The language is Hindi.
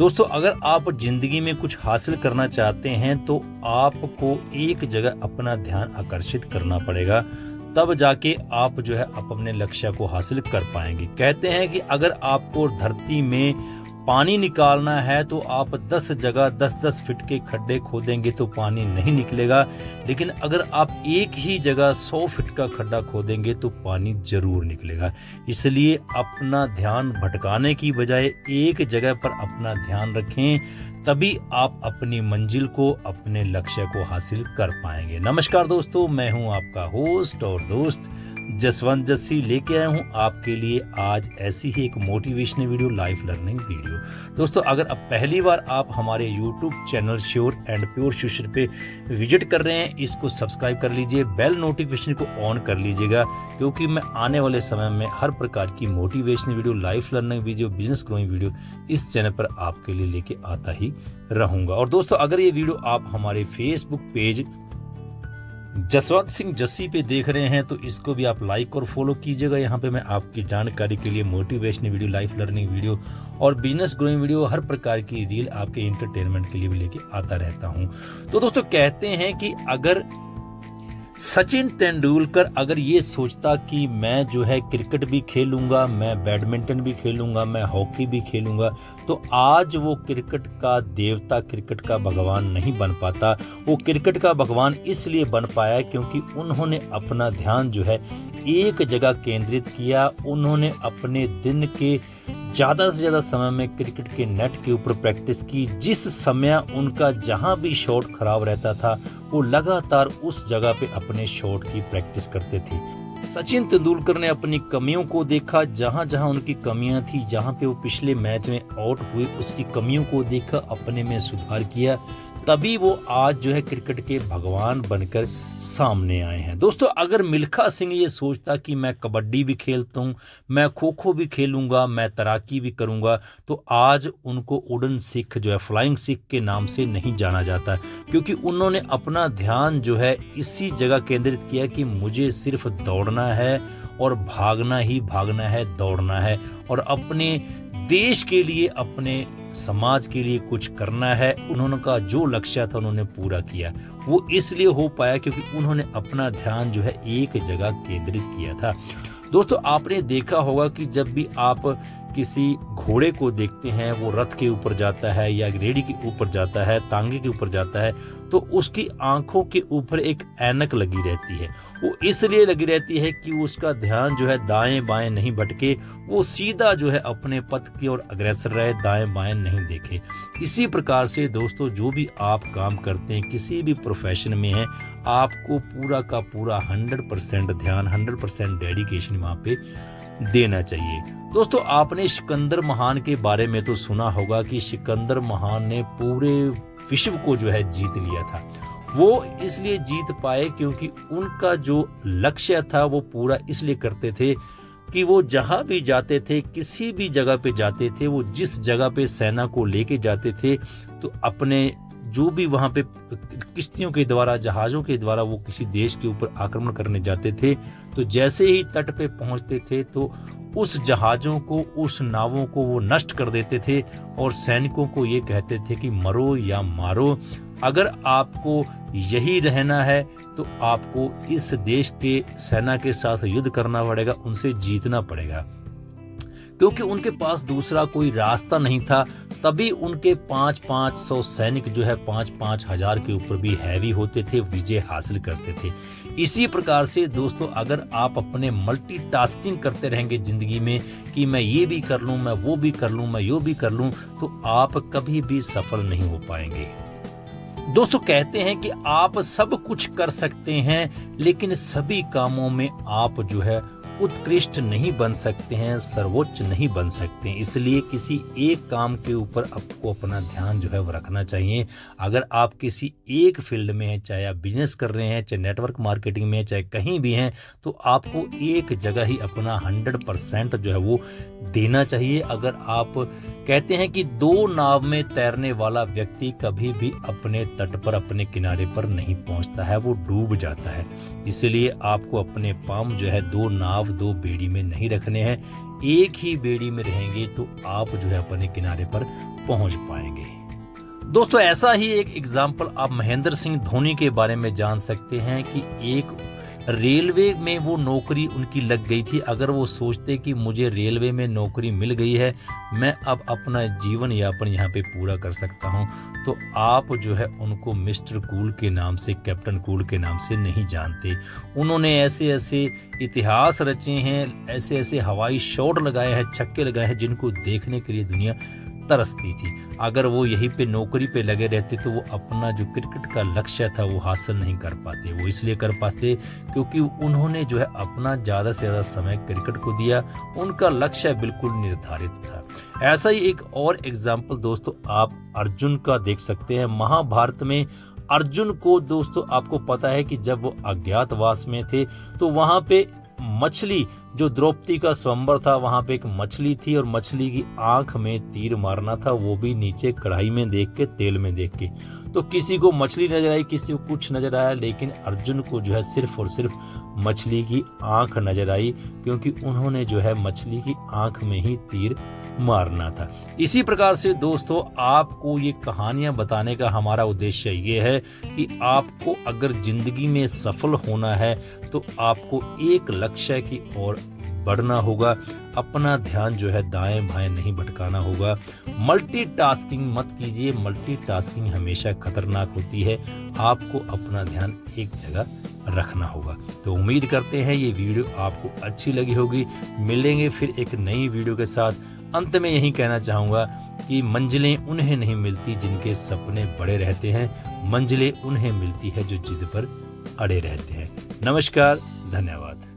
दोस्तों, अगर आप ज़िंदगी में कुछ हासिल करना चाहते हैं तो आपको एक जगह अपना ध्यान आकर्षित करना पड़ेगा, तब जाके आप अपने लक्ष्य को हासिल कर पाएंगे। कहते हैं कि अगर आपको धरती में पानी निकालना है तो आप 10 जगह 10-10 फीट के खड्डे खोदेंगे तो पानी नहीं निकलेगा, लेकिन अगर आप एक ही जगह 100 फीट का खड्डा खोदेंगे तो पानी जरूर निकलेगा। इसलिए अपना ध्यान भटकाने की बजाय एक जगह पर अपना ध्यान रखें, तभी आप अपनी मंजिल को, अपने लक्ष्य को हासिल कर पाएंगे। नमस्कार दोस्तों, मैं हूं आपका होस्ट और दोस्त जसवंत जस्सी, लेके आया हूं आपके लिए आज ऐसी ही एक motivational video, life learning video. दोस्तों, अगर अब पहली बार आप हमारे YouTube channel sure and pure future पे विजिट कर रहे हैं, इसको सब्सक्राइब कर लीजिए, बेल नोटिफिकेशन को ऑन कर लीजिएगा, क्योंकि मैं आने वाले समय में हर प्रकार की motivational video, life learning video, business growing video इस चैनल पर आपके लिए लेके आता ही रहूंगा। और दोस्तों, अगर ये वीडियो आप हमारे फेसबुक पेज जसवंत सिंह जस्सी पे देख रहे हैं तो इसको भी आप लाइक और फॉलो कीजिएगा। यहाँ पे मैं आपकी जानकारी के लिए motivational video, life learning video और बिजनेस ग्रोइंग वीडियो, हर प्रकार की रील आपके एंटरटेनमेंट के लिए भी लेके आता रहता हूँ। तो दोस्तों, कहते हैं कि अगर सचिन तेंदुलकर अगर ये सोचता कि मैं क्रिकेट भी खेलूंगा, मैं बैडमिंटन भी खेलूंगा, मैं हॉकी भी खेलूंगा, तो आज वो क्रिकेट का देवता, क्रिकेट का भगवान नहीं बन पाता। वो क्रिकेट का भगवान इसलिए बन पाया क्योंकि उन्होंने अपना ध्यान एक जगह केंद्रित किया। उन्होंने अपने दिन के ज़्यादा से ज़्यादा समय में क्रिकेट के नेट के ऊपर प्रैक्टिस की। जिस समय उनका जहां भी शॉट खराब रहता था, वो लगातार उस जगह पे अपने शॉट की प्रैक्टिस करते थे। सचिन तेंदुलकर ने अपनी कमियों को देखा, जहां जहां उनकी कमियां थी, जहां पे वो पिछले मैच में आउट हुए, उसकी कमियों को देखा, अपने में सुधार किया, तभी वो आज क्रिकेट के भगवान बनकर सामने आए हैं। दोस्तों, अगर मिल्खा सिंह ये सोचता कि मैं कबड्डी भी खेलता हूँ, मैं खो खो भी खेलूंगा, मैं तैराकी भी करूंगा, तो आज उनको उड़न सिख फ्लाइंग सिख के नाम से नहीं जाना जाता, क्योंकि उन्होंने अपना ध्यान इसी जगह केंद्रित किया कि मुझे सिर्फ दौड़ना है और भागना ही भागना है, दौड़ना है और अपने देश के लिए, अपने समाज के लिए कुछ करना है। उन्होंने का जो लक्ष्य था उन्होंने पूरा किया। वो इसलिए हो पाया क्योंकि उन्होंने अपना ध्यान एक जगह केंद्रित किया था। दोस्तों, आपने देखा होगा कि जब भी आप किसी घोड़े को देखते हैं, वो रथ के ऊपर जाता है या रेडी के ऊपर जाता है, तांगे के ऊपर जाता है, तो उसकी आंखों के ऊपर एक ऐनक लगी रहती है। वो इसलिए लगी रहती है कि उसका ध्यान दाएं बाएं नहीं भटके, वो सीधा अपने पथ की ओर अग्रसर रहे, दाएं बाएं नहीं देखे। इसी प्रकार से दोस्तों, जो भी आप काम करते हैं, किसी भी प्रोफेशन में है, आपको पूरा का पूरा 100% ध्यान, 100% डेडिकेशन वहां पे देना चाहिए। दोस्तों, आपने सिकंदर महान के बारे में तो सुना होगा कि सिकंदर महान ने पूरे विश्व को जीत लिया था। वो इसलिए जीत पाए क्योंकि उनका जो लक्ष्य था वो पूरा इसलिए करते थे कि वो जहां भी जाते थे, किसी भी जगह पे जाते थे, वो जिस जगह पे सेना को लेके जाते थे, तो अपने जो भी वहां पे किश्तियों के द्वारा, जहाजों के द्वारा वो किसी देश के ऊपर आक्रमण करने जाते थे, तो जैसे ही तट पे पहुंचते थे तो उस जहाजों को, उस नावों को वो नष्ट कर देते थे और सैनिकों को ये कहते थे कि मरो या मारो, अगर आपको यही रहना है तो आपको इस देश के सेना के साथ युद्ध करना पड़ेगा, उनसे जीतना पड़ेगा, क्योंकि उनके पास दूसरा कोई रास्ता नहीं था। तभी उनके 5-500 सैनिक 5-5 हजार के ऊपर भी हैवी होते थे, विजय हासिल करते थे। इसी प्रकार से दोस्तों, अगर आप अपने मल्टीटास्किंग करते रहेंगे जिंदगी में कि मैं ये भी कर लूं, मैं वो भी कर लूं, मैं यो भी कर लूं, तो आप कभी भी सफल नहीं हो पाएंगे। दोस्तों, कहते हैं कि आप सब कुछ कर सकते हैं, लेकिन सभी कामों में आप उत्कृष्ट नहीं बन सकते हैं, सर्वोच्च नहीं बन सकते हैं। इसलिए किसी एक काम के ऊपर आपको अपना ध्यान वो रखना चाहिए। अगर आप किसी एक फील्ड में हैं, चाहे आप बिजनेस कर रहे हैं, चाहे नेटवर्क मार्केटिंग में, चाहे कहीं भी हैं, तो आपको एक जगह ही अपना 100% वो देना चाहिए। अगर आप कहते हैं कि 2 नाव में तैरने वाला व्यक्ति कभी भी अपने तट पर, अपने किनारे पर नहीं पहुंचता है, वो डूब जाता है। इसलिए आपको अपने पाँव 2 नाव, 2 बेड़ी में नहीं रखने हैं। एक ही बेड़ी में रहेंगे तो आप अपने किनारे पर पहुंच पाएंगे। दोस्तों ऐसा ही एक एग्जाम्पल आप महेंद्र सिंह धोनी के बारे में जान सकते हैं कि एक रेलवे में वो नौकरी उनकी लग गई थी। अगर वो सोचते कि मुझे रेलवे में नौकरी मिल गई है, मैं अब अपना जीवन यापन यहाँ पे पूरा कर सकता हूँ, तो आप जो है उनको मिस्टर कूल के नाम से, कैप्टन कूल के नाम से नहीं जानते। उन्होंने ऐसे ऐसे इतिहास रचे हैं, ऐसे ऐसे हवाई शॉट लगाए हैं, छक्के लगाए हैं, जिनको देखने के लिए दुनिया तरसती थी। अगर वो यहीं पे नौकरी पे लगे रहते तो वो अपना जो क्रिकेट का लक्ष्य था वो हासिल नहीं कर पाते। वो इसलिए कर पाते क्योंकि उन्होंने जो है अपना ज़्यादा से ज़्यादा समय क्रिकेट को दिया, उनका लक्ष्य बिल्कुल निर्धारित था। ऐसा ही एक और एग्जाम्पल दोस्तों आप अर्जुन का देख सकते हैं। महाभारत में अर्जुन को दोस्तों आपको पता है कि जब वो अज्ञातवास में थे तो वहाँ पे मछली, जो द्रौपदी का स्वयंवर था, वहां पे एक मछली थी और मछली की आंख में तीर मारना था, वो भी नीचे कढ़ाई में देख के, तेल में देख के। तो किसी को मछली नजर आई, किसी को कुछ नजर आया, लेकिन अर्जुन को जो है सिर्फ और सिर्फ मछली की आंख नजर आई, क्योंकि उन्होंने जो है मछली की आंख में ही तीर मारना था। इसी प्रकार से दोस्तों आपको ये कहानियां बताने का हमारा उद्देश्य ये है कि आपको अगर जिंदगी में सफल होना है तो आपको एक लक्ष्य की ओर बढ़ना होगा। अपना ध्यान जो है दाएं बाएं नहीं भटकाना होगा। मल्टीटास्किंग मत कीजिए, मल्टीटास्किंग हमेशा खतरनाक होती है। आपको अपना ध्यान एक जगह रखना होगा। तो उम्मीद करते हैं ये वीडियो आपको अच्छी लगी होगी। मिलेंगे फिर एक नई वीडियो के साथ। अंत में यही कहना चाहूँगा कि मंजिलें उन्हें नहीं मिलती जिनके सपने बड़े रहते हैं, मंजिलें उन्हें मिलती है जो जिद पर अड़े रहते हैं। नमस्कार, धन्यवाद।